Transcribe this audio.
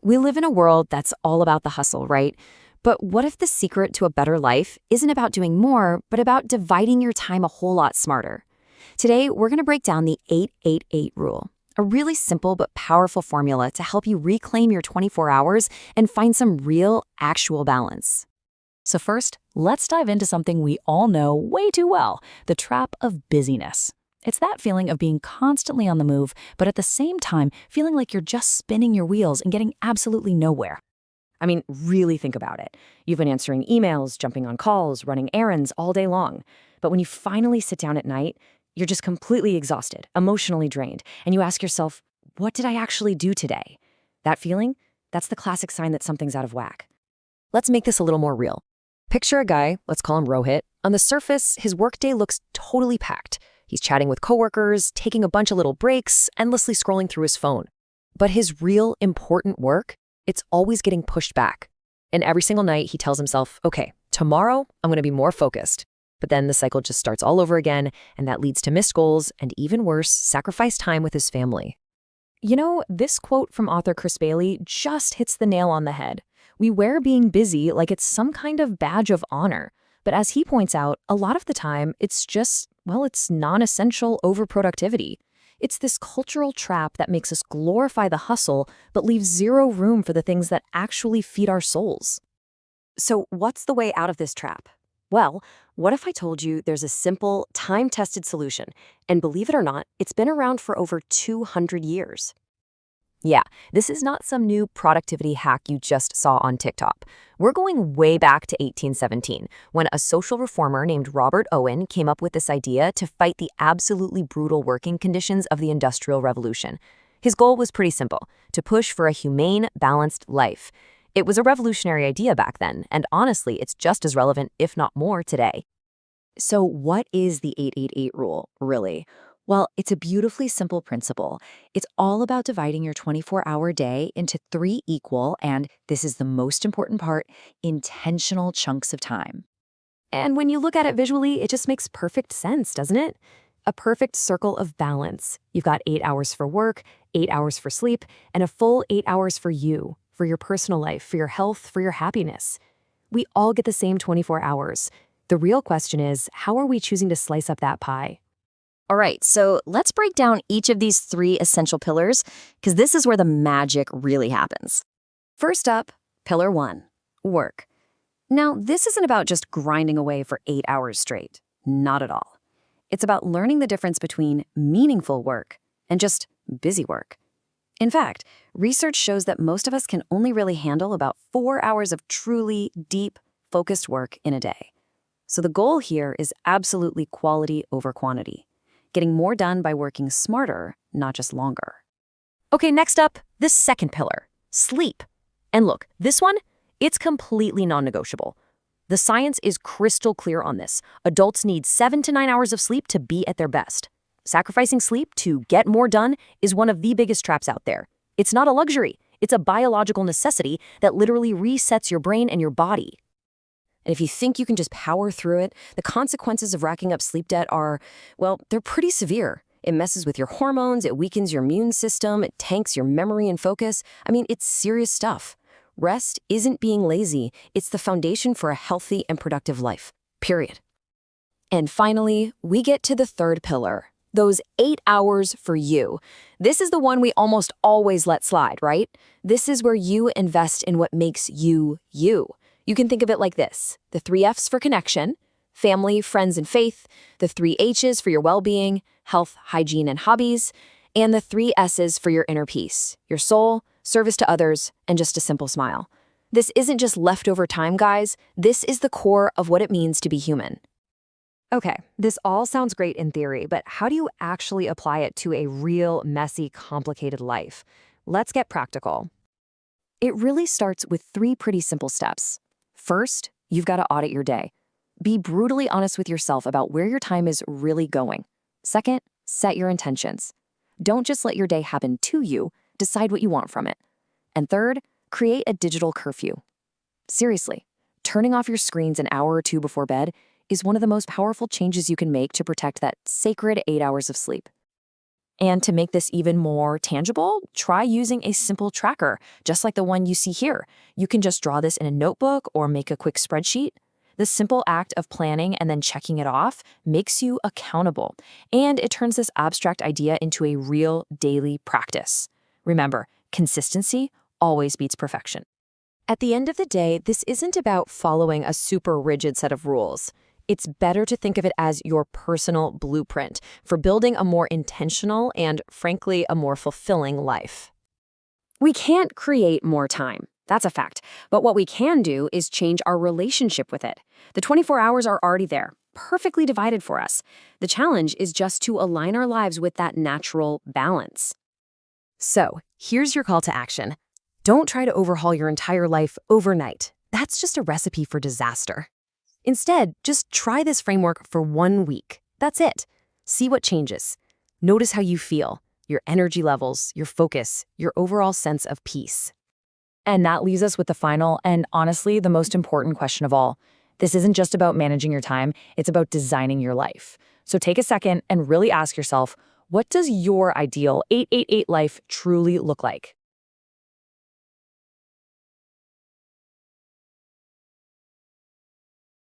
We live in a world that's all about the hustle, right? But what if the secret to a better life isn't about doing more, but about dividing your time a whole lot smarter? Today, we're going to break down the 888 rule, a really simple but powerful formula to help you reclaim your 24 hours and find some real, actual balance. So first, let's dive into something we all know way too well, the trap of busyness. It's that feeling of being constantly on the move, but at the same time, feeling like you're just spinning your wheels and getting absolutely nowhere. I mean, really think about it. You've been answering emails, jumping on calls, running errands all day long. But when you finally sit down at night, you're just completely exhausted, emotionally drained, and you ask yourself, what did I actually do today? That feeling? That's the classic sign that something's out of whack. Let's make this a little more real. Picture a guy, let's call him Rohit. On the surface, his workday looks totally packed. He's chatting with coworkers, taking a bunch of little breaks, endlessly scrolling through his phone. But his real important work, it's always getting pushed back. And every single night he tells himself, okay, tomorrow I'm going to be more focused. But then the cycle just starts all over again, and that leads to missed goals and even worse, sacrificed time with his family. You know, this quote from author Chris Bailey just hits the nail on the head. We wear being busy like it's some kind of badge of honor. But as he points out, a lot of the time, it's just, well, it's non-essential overproductivity. It's this cultural trap that makes us glorify the hustle, but leaves zero room for the things that actually feed our souls. So what's the way out of this trap? Well, what if I told you there's a simple, time-tested solution? And believe it or not, it's been around for over 200 years. Yeah, this is not some new productivity hack you just saw on TikTok. We're going way back to 1817, when a social reformer named Robert Owen came up with this idea to fight the absolutely brutal working conditions of the Industrial Revolution. His goal was pretty simple, to push for a humane, balanced life. It was a revolutionary idea back then, and honestly, it's just as relevant, if not more, today. So what is the 888 rule, really? Well, it's a beautifully simple principle. It's all about dividing your 24-hour day into 3 equal, and this is the most important part, intentional chunks of time. And when you look at it visually, it just makes perfect sense, doesn't it? A perfect circle of balance. You've got 8 hours for work, 8 hours for sleep, and a full 8 hours for you, for your personal life, for your health, for your happiness. We all get the same 24 hours. The real question is, how are we choosing to slice up that pie? All right, so let's break down each of these 3 essential pillars, because this is where the magic really happens. First up, pillar 1, work. Now, this isn't about just grinding away for 8 hours straight. Not at all. It's about learning the difference between meaningful work and just busy work. In fact, research shows that most of us can only really handle about 4 hours of truly deep, focused work in a day. So the goal here is absolutely quality over quantity. Getting more done by working smarter, not just longer. Okay, next up, the second pillar, sleep. And look, this one, it's completely non-negotiable. The science is crystal clear on this. Adults need 7 to 9 hours of sleep to be at their best. Sacrificing sleep to get more done is one of the biggest traps out there. It's not a luxury. It's a biological necessity that literally resets your brain and your body. And if you think you can just power through it, the consequences of racking up sleep debt are, well, they're pretty severe. It messes with your hormones, it weakens your immune system, it tanks your memory and focus. I mean, it's serious stuff. Rest isn't being lazy. It's the foundation for a healthy and productive life, period. And finally, we get to the third pillar, those 8 hours for you. This is the one we almost always let slide, right? This is where you invest in what makes you, you. You can think of it like this. The 3 F's for connection, family, friends, and faith, the 3 H's for your well-being, health, hygiene, and hobbies, and the 3 S's for your inner peace, your soul, service to others, and just a simple smile. This isn't just leftover time, guys. This is the core of what it means to be human. Okay, this all sounds great in theory, but how do you actually apply it to a real, messy, complicated life? Let's get practical. It really starts with 3 pretty simple steps. First, you've got to audit your day. Be brutally honest with yourself about where your time is really going. Second, set your intentions. Don't just let your day happen to you, decide what you want from it. And third, create a digital curfew. Seriously, turning off your screens an hour or 2 before bed is one of the most powerful changes you can make to protect that sacred 8 hours of sleep. And to make this even more tangible, try using a simple tracker, just like the one you see here. You can just draw this in a notebook or make a quick spreadsheet. The simple act of planning and then checking it off makes you accountable, and it turns this abstract idea into a real daily practice. Remember, consistency always beats perfection. At the end of the day, this isn't about following a super rigid set of rules. It's better to think of it as your personal blueprint for building a more intentional and, frankly, a more fulfilling life. We can't create more time. That's a fact. But what we can do is change our relationship with it. The 24 hours are already there, perfectly divided for us. The challenge is just to align our lives with that natural balance. So, here's your call to action. Don't try to overhaul your entire life overnight. That's just a recipe for disaster. Instead, just try this framework for 1 week. That's it. See what changes. Notice how you feel, your energy levels, your focus, your overall sense of peace. And that leaves us with the final and honestly the most important question of all. This isn't just about managing your time, it's about designing your life. So take a second and really ask yourself, what does your ideal 888 life truly look like?